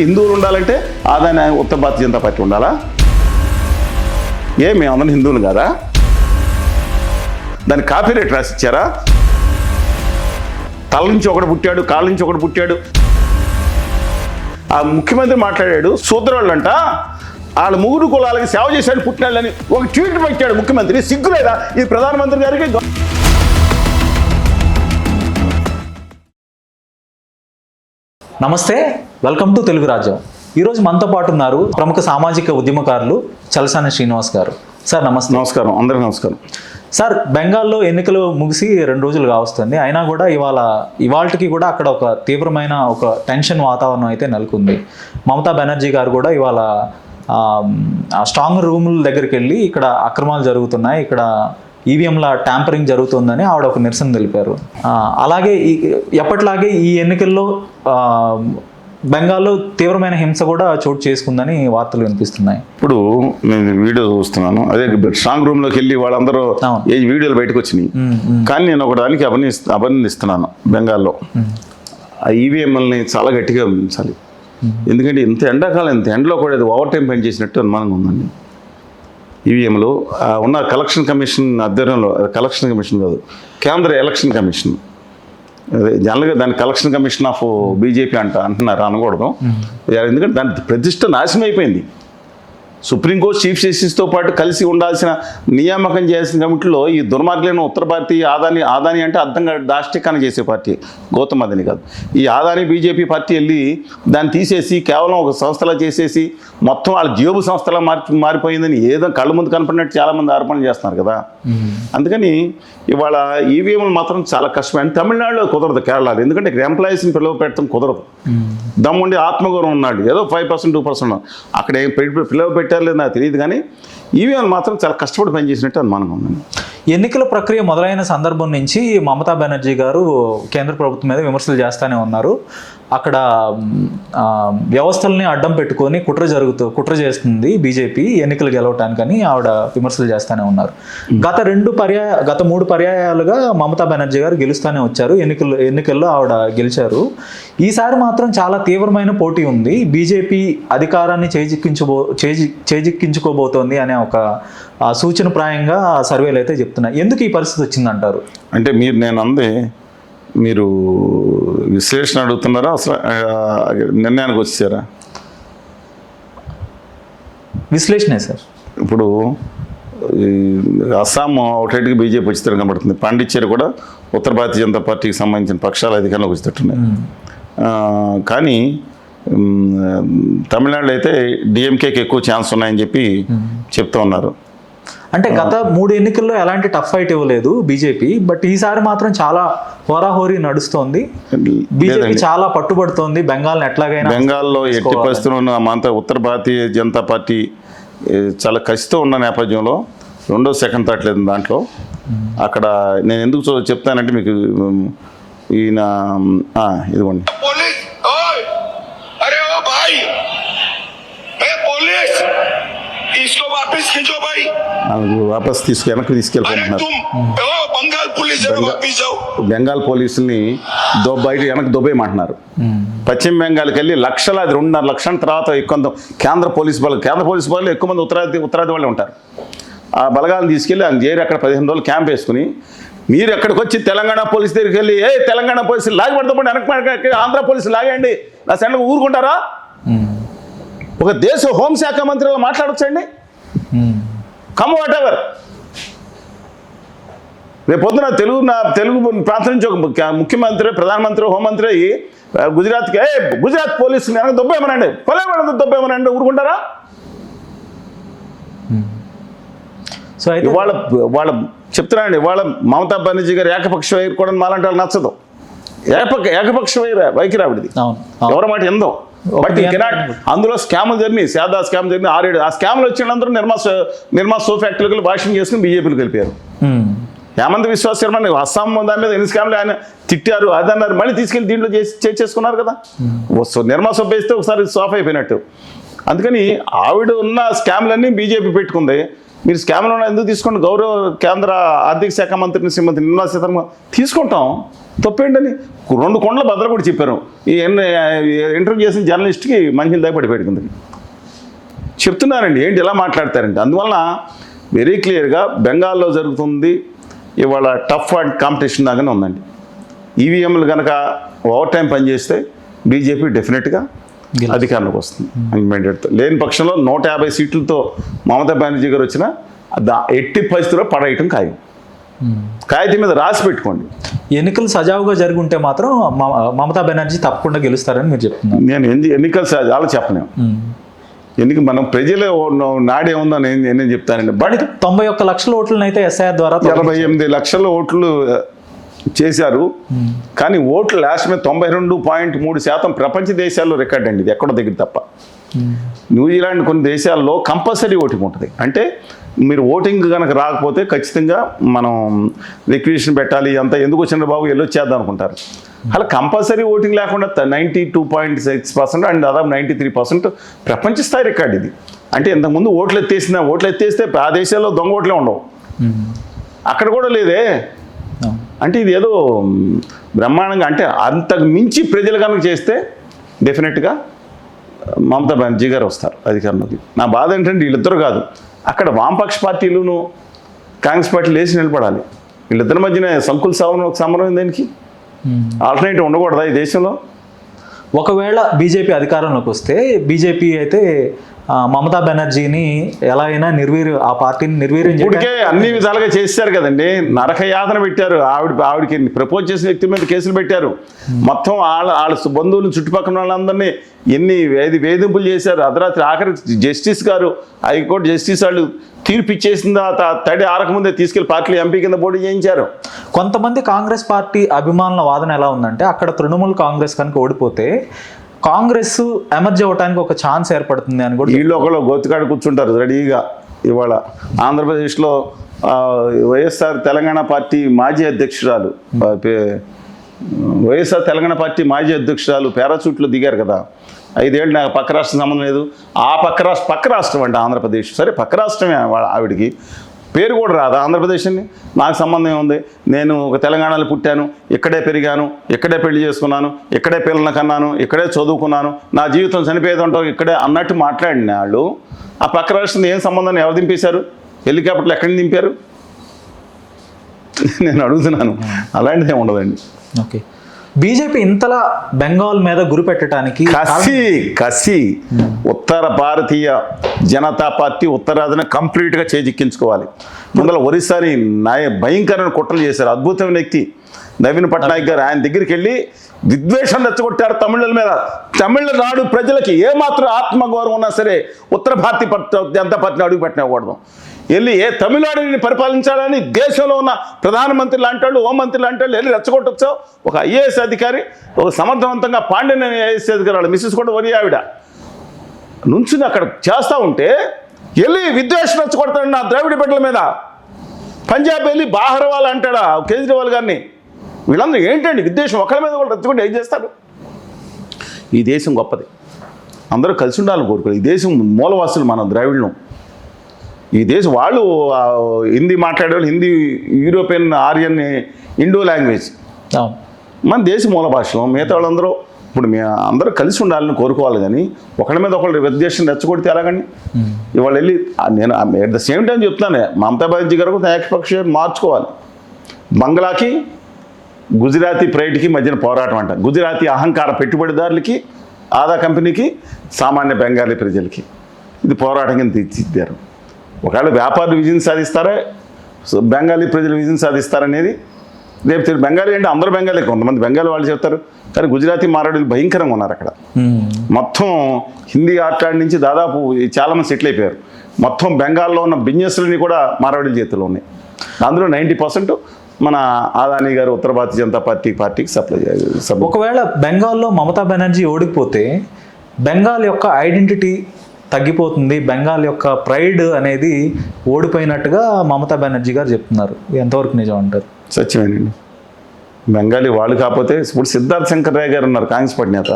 హిందువులు ఉండాలంటే ఆదాని ఉత్తర భారతీయ జనతా పార్టీ ఉండాలా? మేమందరం హిందువులు కాదా? దాన్ని కాపీరైట్ రాసిచ్చారా? తల నుంచి ఒకటి పుట్టాడు, కాళ్ళ నుంచి ఒకటి పుట్టాడు. ఆ ముఖ్యమంత్రి మాట్లాడాడు, శూద్రులంట వాళ్ళ ముగ్గురు కులాలకి సేవ చేశాడు పుట్టినాళ్ళని ఒక ట్వీట్ పెట్టాడు ముఖ్యమంత్రి. సిగ్గులేదా ఈ ప్రధానమంత్రి గారికి? నమస్తే, వెల్కమ్ టు తెలుగు రాజ్యం. ఈరోజు మనతో పాటు ఉన్నారు ప్రముఖ సామాజిక ఉద్యమకారులు చలసాని శ్రీనివాస్ గారు. సార్ నమస్తే. నమస్కారం, అందరికీ నమస్కారం. సార్, బెంగాల్లో ఎన్నికలు ముగిసి 2 రోజులు కావస్తుంది. అయినా కూడా ఇవాళకి కూడా అక్కడ ఒక తీవ్రమైన ఒక టెన్షన్ వాతావరణం అయితే నెలకొంది. మమతా బెనర్జీ గారు కూడా ఇవాళ స్ట్రాంగ్ రూముల దగ్గరికి వెళ్ళి ఇక్కడ అక్రమాలు జరుగుతున్నాయి, ఇక్కడ ఈవీఎంల ట్యాంపరింగ్ జరుగుతుందని ఆవిడ ఒక నిరసన తెలిపారు. అలాగే ఎప్పటిలాగే ఈ ఎన్నికల్లో బెంగాల్లో తీవ్రమైన హింస కూడా చోటు చేసుకుందని వార్తలు వినిపిస్తున్నాయి. ఇప్పుడు నేను వీడియో చూస్తున్నాను, అదే స్ట్రాంగ్ రూమ్ లోకి వెళ్ళి వాళ్ళందరూ ఏ వీడియోలు బయటకు వచ్చినాయి. కానీ నేను ఒకదానికి అభినందిస్తున్నాను, బెంగాల్లో ఆ ఈవీఎంలని చాలా గట్టిగా ఉంచాలి. ఎందుకంటే ఇంత ఎండాకాలం ఇంత ఎండలో కూడా ఇది ఓవర్ టైం పనిచేసినట్టు అనుమానంగా ఉందండి. ఈవీఎంలు ఉన్న కలెక్షన్ కమిషన్ ఆధ్వర్యంలో, కలెక్షన్ కమిషన్ కాదు, కేంద్ర ఎలక్షన్ కమిషన్, అదే జనరల్గా దాని కలెక్షన్ కమిషన్ ఆఫ్ బీజేపీ అంటున్నారు, అనకూడదు. ఎందుకంటే దాని ప్రతిష్ట నాశనం అయిపోయింది. సుప్రీంకోర్టు చీఫ్ జస్టిస్తో పాటు కలిసి ఉండాల్సిన నియామకం చేయాల్సిన కమిటీలో ఈ దుర్మార్గులైన ఉత్తర భారతీయ ఆదాని అంటే అర్థంగా దాష్టికాన్ని చేసే పార్టీ గౌతమ్ అదాని కాదు. ఈ ఆదాని బీజేపీ పార్టీ వెళ్ళి దాన్ని తీసేసి కేవలం ఒక సంస్థలా చేసేసి మొత్తం వాళ్ళ జేబు సంస్థలా మారిపోయిందని ఏదో కళ్ళ ముందు కనపడినట్టు చాలామంది ఆరోపణలు చేస్తున్నారు కదా. అందుకని ఇవాళ ఈవీఎంలు మాత్రం చాలా కష్టమైన. తమిళనాడులో కుదరదు, కేరళలో, ఎందుకంటే ఇక్కడ ఎంప్లాయీస్ని పిలువ పెట్టడం కుదరదు. దమ్ముండి ఆత్మగౌరవం ఉన్నాడు, ఏదో 5% 2% అక్కడ ఏం పిలువ పెట్టారు లేదు నాకు తెలియదు. కానీ ఈవీఎంలు మాత్రం చాలా కష్టపడి పనిచేసినట్టు అనుమానం ఉందండి. ఎన్నికల ప్రక్రియ మొదలైన సందర్భం నుంచి మమతా బెనర్జీ గారు కేంద్ర ప్రభుత్వం మీద విమర్శలు చేస్తూనే ఉన్నారు. అక్కడ వ్యవస్థల్ని అడ్డం పెట్టుకొని కుట్ర చేస్తుంది బీజేపీ ఎన్నికలు గెలవటానికని ఆవిడ విమర్శలు చేస్తూనే ఉన్నారు. గత 3 పర్యాయాలుగా మమతా బెనర్జీ గారు గెలుస్తూనే వచ్చారు. ఎన్నికల్లో ఆవిడ గెలిచారు. ఈసారి మాత్రం చాలా తీవ్రమైన పోటీ ఉంది. బీజేపీ అధికారాన్ని చేజిక్కించుకోబోతోంది అనే ఒక సూచనప్రాయంగా సర్వేలు అయితే చెప్తున్నాయి. ఎందుకు ఈ పరిస్థితి వచ్చిందంటారు? అంటే మీరు విశ్లేషణ అడుగుతున్నారా, అసలు నిర్ణయానికి వచ్చారా? విశ్లేషణే సార్. ఇప్పుడు అస్సాం ఒకటికి బీజేపీ వచ్చితే కనబడుతుంది. పాండిచ్చేరి కూడా ఉత్తర భారతీయ జనతా పార్టీకి సంబంధించిన పక్షాలు అధికారంలోకి వచ్చేటట్టున్నాయి. కానీ తమిళనాడులో అయితే డిఎంకేకి ఎక్కువ ఛాన్స్ ఉన్నాయని చెప్పి చెప్తూ ఉన్నారు. అంటే గత 3 ఎన్నికల్లో ఎలాంటి టఫ్ ఫైట్ ఇవ్వలేదు బీజేపీ, బట్ ఈసారి మాత్రం చాలా హోరాహోరీ నడుస్తోంది. బీజేపీ చాలా పట్టుబడుతోంది బెంగాల్లో ఎట్టి పరిస్థితుల్లో ఉన్న ఉత్తర భారతీయ జనతా పార్టీ చాలా కసితో ఉన్న నేపథ్యంలో రెండో సెకండ్ థాట్ లేదు దాంట్లో. అక్కడ నేను ఎందుకు చెప్తానంటే మీకు ఈయన ఇదిగోండి, వాపస్ వెనక్కి తీసుకెళ్ళిపోతున్నారు. బెంగాల్ పోలీసుల్ని వెనక్కి దొబ్బేయమంటున్నారు. పశ్చిమ బెంగాల్కి వెళ్ళి లక్షలాది 2.5 లక్షల తర్వాత ఎక్కువ కేంద్ర పోలీసు బలం ఎక్కువ మంది ఉత్తరాది వాళ్ళే ఉంటారు. ఆ బలగాలను తీసుకెళ్ళి ఆయన చేరి అక్కడ 15 రోజులు క్యాంప్ వేసుకుని మీరు ఎక్కడికి వచ్చి తెలంగాణ పోలీసు దగ్గరికి వెళ్ళి తెలంగాణ పోలీసులు లాగబడతాం వెనక్కి ఆంధ్ర పోలీసులు లాగండి నా సెంటర్ ఊరుకుంటారా? ఒక దేశ హోంశాఖ మంత్రిలో మాట్లాడొచ్చండి. Come whatever. రేపు పొద్దున తెలుగు ప్రాంతం నుంచి ఒక ముఖ్యమంత్రి, ప్రధానమంత్రి, హోంమంత్రి గుజరాత్ పోలీసులు వెనక దొబ్బేమనండి, దొబ్బేమనండి, ఊరుకుంటారా? సో అయితే వాళ్ళ చెప్తున్నానండి, వాళ్ళ మమతా బెనర్జీ గారు ఏకపక్ష వైఖరి కూడా మాలంటే వాళ్ళు నచ్చదు. ఏకపక్ష వైఖరి ఆవిడది, ఎవరి మాట ఎందో. బట్ అందులో స్కాములు జరిగినాయి, శారదా స్కామ్ జరిగినాయి 6-7. ఆ స్కామ్లు వచ్చినందరూ నిర్మా సో ఫ్యాక్టరీలు భాషణ చేసుకుని బీజేపీకి వెళ్ళిపోయారు. హేమంత్ విశ్వ శర్మ అస్సాం దాని మీద ఎన్ని స్కామ్లు ఆయన తిట్టారు, అదన్నారు, మళ్ళీ తీసుకెళ్ళి దీంట్లో చేసుకున్నారు కదా. నిర్మా సొబ్బ వేస్తే ఒకసారి సాఫ్ అయిపోయినట్టు. అందుకని ఆవిడ ఉన్న స్కామ్లన్నీ బీజేపీ పెట్టుకుంది. మీరు స్కామ్ లోన్ ఎందుకు తీసుకోండి, గౌరవ కేంద్ర ఆర్థిక శాఖ మంత్రిని శ్రీమతి నిర్మలా సీతారామన్ తీసుకుంటాం, తప్పేంటని 2 కొండల భద్ర కూడా చెప్పారు. ఈ ఇంటర్వ్యూ చేసిన జర్నలిస్ట్కి మంచి దాకా పెట్టుకుంది. చెప్తున్నారండి, ఏంటి ఇలా మాట్లాడతారండి. అందువలన వెరీ క్లియర్గా బెంగాల్లో జరుగుతుంది ఇవాళ టఫ్ అండ్ కాంపిటీషన్ లాగానే ఉందండి. ఈవీఎంలు కనుక ఓవర్ టైం పనిచేస్తే బీజేపీ డెఫినెట్గా అధికారంలోకి వస్తుంది అన్మెండెడ్తో. లేని పక్షంలో 150 సీట్లతో మమతా బెనర్జీ గారు వచ్చినా ఎట్టి పరిస్థితిలో పడేయటం ఖాయం. కాగితం మీద రాసి పెట్టుకోండి. ఎన్నికలు సజావుగా జరిగి ఉంటే మాత్రం మమతా బెనర్జీ తప్పకుండా గెలుస్తారని మీరు చెప్తున్నారు. నేను ఎన్నికలు అలా చెప్పలేము. ఎందుకు మనం ప్రజలే నాడే ఉందని నేను చెప్తానండి. బట్ 91 లక్షల ఓట్లను అయితే ఎస్ఐఆర్ ద్వారా 88 లక్షల ఓట్లు చేశారు. కానీ ఓట్లు లాస్ట్ మీద 92.3% ప్రపంచ దేశాల్లో రికార్డ్ అండి. ఇది ఎక్కడో దగ్గర తప్ప. న్యూజిలాండ్ కొన్ని దేశాల్లో కంపల్సరీ ఓటింగ్ ఉంటుంది. అంటే మీరు ఓటింగ్ కనుక రాకపోతే ఖచ్చితంగా మనం రిక్వెషన్ పెట్టాలి, అంతా ఎందుకు వచ్చిన బాబు వెళ్ళొచ్చేద్దాం అనుకుంటారు. అలా కంపల్సరీ ఓటింగ్ లేకుండా 92.6% అండ్ దాదాపు 93% ప్రపంచ స్థాయి రికార్డ్ ఇది. అంటే ఇంతకుముందు ఓట్లు ఎత్తేస్తే ఆ దేశాల్లో దొంగ ఓట్లే ఉండవు, అక్కడ కూడా లేదే. అంటే ఇది ఏదో బ్రహ్మాండంగా, అంటే అంతకు మించి ప్రజలు కనుక చేస్తే డెఫినెట్గా మమతా బెనర్జీ గారు వస్తారు అధికారంలోకి. నా బాధ ఏంటంటే వీళ్ళిద్దరు కాదు, అక్కడ వామపక్ష పార్టీలను కాంగ్రెస్ పార్టీలు వేసి నిలబడాలి. వీళ్ళిద్దరి మధ్యన సంకుల సమరం దానికి ఆల్టర్నేటివ్ ఉండకూడదా ఈ దేశంలో? ఒకవేళ బీజేపీ అధికారంలోకి వస్తే బీజేపీ అయితే మమతా బెనర్జీని ఎలా అయినా ఆ పార్టీని నిర్వీర్యం ఇప్పటికే అన్ని విధాలుగా చేశారు కదండి. నరక యాతన పెట్టారు. ఆవిడకి ప్రపోజ్ చేసిన వ్యక్తి మీద కేసులు పెట్టారు. మొత్తం వాళ్ళ బంధువులు చుట్టుపక్కల వాళ్ళందరినీ ఎన్ని వేధింపులు చేశారు. అర్ధరాత్రి ఆఖరి జస్టిస్ గారు, హైకోర్టు జస్టిస్ వాళ్ళు తీర్పు ఇచ్చేసిన తర్వాత తడి ఆరకముందే తీసుకెళ్లి పార్టీలు ఎంపీ కింద పోటీ చేయించారు. కొంతమంది కాంగ్రెస్ పార్టీ అభిమానుల వాదన ఎలా ఉందంటే, అక్కడ తృణమూల్ కాంగ్రెస్ కనుక ఓడిపోతే కాంగ్రెస్ ఎమర్జ్ అవ్వడానికి ఒక ఛాన్స్ ఏర్పడుతుంది అని కూడా. వీళ్ళు ఒకళ్ళు గొత్తుకాడ కూర్చుంటారు రెడీగా. ఇవాళ ఆంధ్రప్రదేశ్లో వైఎస్ఆర్ తెలంగాణ పార్టీ మాజీ అధ్యక్షురాలు పారాచూట్లో దిగారు కదా. 5 ఏళ్ళు నాకు పక్క రాష్ట్రం సంబంధం లేదు. ఆ పక్క రాష్ట్రం అంటే ఆంధ్రప్రదేశ్, సరే పక్క రాష్ట్రమే ఆవిడికి, పేరు కూడా రాదా ఆంధ్రప్రదేశ్ అని? నాకు సంబంధం ఏముంది? నేను ఒక తెలంగాణలో పుట్టాను, ఇక్కడే పెరిగాను, ఇక్కడే పెళ్లి చేసుకున్నాను, ఇక్కడే పిల్లల్ని కన్నాను, ఇక్కడే చదువుకున్నాను, నా జీవితం చనిపోయేదంటావు ఇక్కడే అన్నట్టు మాట్లాడిన వాళ్ళు ఆ పక్క రాష్ట్రం ఏం సంబంధాన్ని ఎవరు దింపేశారు? హెలికాప్టర్లు ఎక్కడిని దింపారు? నేను అడుగుతున్నాను. అలాంటిది ఏమి ఉండదండి. ఓకే, బీజేపీ ఇంతలా బెంగాల్ మీద గురి పెట్టడానికి కసి ఉత్తర భారతీయ జనతా పార్టీ ఉత్తరాదిన కంప్లీట్గా చేజిక్కించుకోవాలి. ముందర ఒరిస్సాని భయంకరమైన కుట్రలు చేశారు. అద్భుతమైన వ్యక్తి నవీన్ పట్నాయక్ గారు. ఆయన దగ్గరికి వెళ్ళి విద్వేషం రెచ్చగొట్టారు తమిళుల మీద. తమిళనాడు ప్రజలకి ఏమాత్రం ఆత్మగౌరవం ఉన్నా సరే ఉత్తర భారతీయ జనతా పార్టీని అడుగు పెట్టినకూడదు. వెళ్ళి తమిళనాడుని పరిపాలించాలని దేశంలో ఉన్న ప్రధానమంత్రి లాంటి వాళ్ళు, హోంమంత్రి లాంటి వాళ్ళు వెళ్ళి రెచ్చగొట్టొచ్చో. ఒక ఐఏఎస్ అధికారి, ఒక సమర్థవంతంగా పాండ్యన్ ఐఏఎస్ అధికారి, వాళ్ళ మిస్సెస్ కూడా వరి ఆవిడ నుంచుని అక్కడ చేస్తూ ఉంటే వెళ్ళి విద్వేషం రెచ్చగొడతాడు నా ద్రావిడ బిడ్డల మీద. పంజాబ్ వెళ్ళి బాహర్వాల్ అంటాడా కేజ్రీవాల్ గారిని. వీళ్ళందరూ ఏంటండి విద్వేషం ఒకరి మీద కూడా రెచ్చగొట్టి ఏం చేస్తారు? ఈ దేశం గొప్పది, అందరూ కలిసి ఉండాలని కోరుకోవాలి. ఈ దేశం మూలవాసులు మన ద్రావిడ్ను. ఈ దేశం వాళ్ళు హిందీ మాట్లాడేవాళ్ళు, Hindi European Aryan Indo language మన దేశ మూల భాషలో. మిగతా వాళ్ళందరూ ఇప్పుడు అందరూ కలిసి ఉండాలని కోరుకోవాలి. కానీ ఒకళ్ళ మీద ఒకళ్ళు విద్వేషం రెచ్చగొడితే ఎలాగండి? ఇవాళ వెళ్ళి నేను అట్ ద సేమ్ టైం చెప్తున్నాను, మమతా బెనర్జీ గారు ఏకపక్ష మార్చుకోవాలి. బంగ్లాకి గుజరాతీ ప్రైడ్కి మధ్యన పోరాటం అంట. గుజరాతీ అహంకార పెట్టుబడిదారులకి, ఆదా కంపెనీకి, సామాన్య బెంగాలీ ప్రజలకి ఇది పోరాటం కింద తీర్చిదిద్దారు. ఒకవేళ వ్యాపారులు విజయం సాధిస్తారా, బెంగాలీ ప్రజలు విజయం సాధిస్తారనేది రేపు తెలియదు. బెంగాలీ అంటే అందరూ బెంగాలీ, కొంతమంది బెంగాలీ వాళ్ళు చెప్తారు. కానీ గుజరాతీ మారాడీలు భయంకరంగా ఉన్నారు అక్కడ. మొత్తం హిందీ ఆట్లాడి నుంచి దాదాపు చాలామంది సెటిల్ అయిపోయారు. మొత్తం బెంగాల్లో ఉన్న బిజినెస్లని కూడా మారాడీల చేతిలో ఉన్నాయి. అందులో 90% మన ఆదాని గారు ఉత్తర భారతీయ జనతా పార్టీకి సప్లై చేయాలి. ఒకవేళ బెంగాల్లో మమతా బెనర్జీ ఓడిపోతే బెంగాల్ యొక్క ఐడెంటిటీ తగ్గిపోతుంది, బెంగాల్ యొక్క ప్రైడ్ అనేది ఓడిపోయినట్టుగా మమతా బెనర్జీ గారు చెప్తున్నారు. ఎంతవరకు నిజం అంటారు? సత్యమేనండి. బెంగాలీ వాళ్ళు కాకపోతే ఇప్పుడు సిద్ధార్థ్ శంకర్ రాయ్ గారు ఉన్నారు, కాంగ్రెస్ పార్టీ నేత.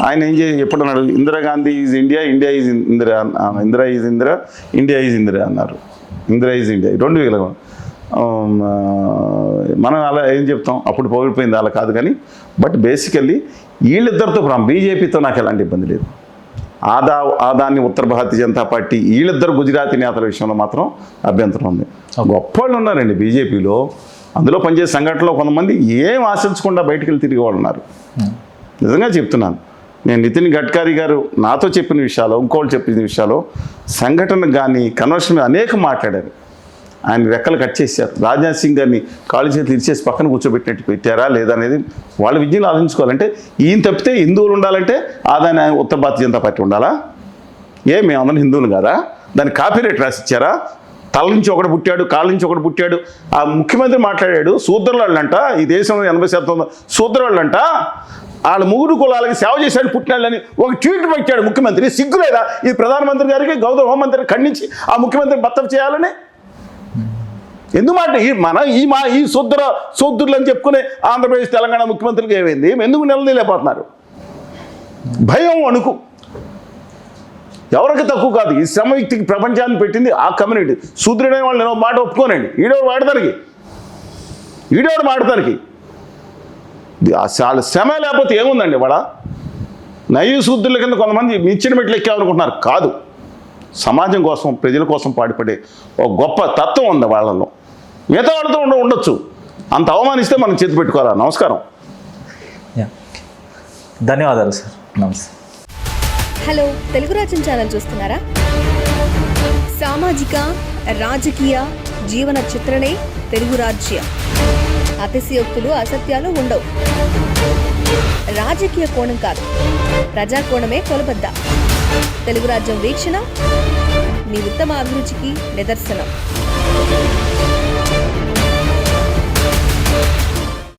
ఆయన ఏం ఎప్పుడన్నాడు? Indira Gandhi is India, India is Indira, Indira is Indira, India is Indira అన్నారు. ఇందిరా ఈజ్ ఇండియా 2000 మనం అలా ఏం చెప్తాం, అప్పుడు పోయిపోయింది అలా కాదు. కానీ బట్ బేసికల్లీ వీళ్ళిద్దరితో బీజేపీతో నాకు ఎలాంటి ఇబ్బంది లేదు. ఆదాని ఉత్తర భారతీయ జనతా పార్టీ వీళ్ళిద్దరు గుజరాతీ నేతల విషయంలో మాత్రం అభ్యంతరం ఉంది. గొప్ప వాళ్ళు ఉన్నారండి బీజేపీలో, అందులో పనిచేసే సంఘటనలో కొంతమంది ఏం ఆశించకుండా బయటికి వెళ్ళి తిరిగే వాళ్ళు ఉన్నారు. నిజంగా చెప్తున్నాను. నేను నితిన్ గడ్కరీ గారు నాతో చెప్పిన విషయాలు, ఇంకోళ్ళు చెప్పిన విషయాలు, సంఘటన కానీ కన్వర్షన్ అనేక మాట్లాడారు. ఆయన రెక్కలు కట్ చేశారు. రాజ్నాథ్ సింగ్ గారిని కాళ్ళు చేతులు ఇచ్చేసి పక్కన కూర్చోబెట్టినట్టు పెట్టారా లేదా అనేది వాళ్ళ విద్యను ఆలోచించుకోవాలంటే, ఈయన తప్పితే హిందువులు ఉండాలంటే ఆదాని ఉత్తర భారతీయ జనతా పార్టీ ఉండాలా? మేమందరం హిందువులు కాదా? దానికి కాపీరైట్ రాసిచ్చారా? తల నుంచి ఒకటి పుట్టాడు, కాళ్ళ నుంచి ఒకటి పుట్టాడు. ఆ ముఖ్యమంత్రి మాట్లాడాడు, శూద్రవాళ్ళంట ఈ దేశంలో 80% శూద్రవాళ్ళంట, వాళ్ళ ముగ్గురు కులాలకి సేవ చేశాడు పుట్టినాళ్ళని ఒక ట్వీట్ పెట్టాడు ముఖ్యమంత్రి. సిగ్గులేదా ఈ ప్రధానమంత్రి గారికి, గౌరవ హోంమంత్రి ఖండించి ఆ ముఖ్యమంత్రిని బత్తపు చేయాలని? ఎందుకు మాట ఈ శూద్రులు అని చెప్పుకునే ఆంధ్రప్రదేశ్ తెలంగాణ ముఖ్యమంత్రికి ఏమైంది? ఎందుకు నిలదీలేకపోతున్నారు? భయం, అణుకు. ఎవరికి తక్కువ కాదు. ఈ శ్రమ వ్యక్తికి ప్రపంచాన్ని పెట్టింది ఆ కమ్యూనిటీ. శూద్రుడైన వాళ్ళు నేను మాట ఒప్పుకోనండి. ఈడోడు వాడతానికి చాలా శ్రమ లేకపోతే ఏముందండి? వాడ నయ్యి శూద్రుల కింద కొంతమంది మించిన మెట్లు ఎక్కామనుకుంటున్నారు. కాదు, సమాజం కోసం ప్రజల కోసం పాటుపడే ఒక గొప్ప తత్వం ఉంది వాళ్ళలో. మిగతా వాళ్ళతో ఉండొచ్చు, అంత అవమానిస్తే మనం చేతి పెట్టుకోవాలా. నమస్కారం. ధన్యవాదాలు సార్. నమస్తే. హలో, తెలుగు రాజ్యం ఛానల్ చూస్తున్నారా? సామాజిక రాజకీయ జీవన చిత్రణే తెలుగు రాజ్యం. అతిశయోక్తులు అసత్యాలు ఉండవు. రాజకీయ కోణం కాదు, ప్రజా కోణమే కొలబద్ద. తెలుగు రాజ్యం వీక్షణ మీ ఉత్తమ అభిరుచికి నిదర్శనం.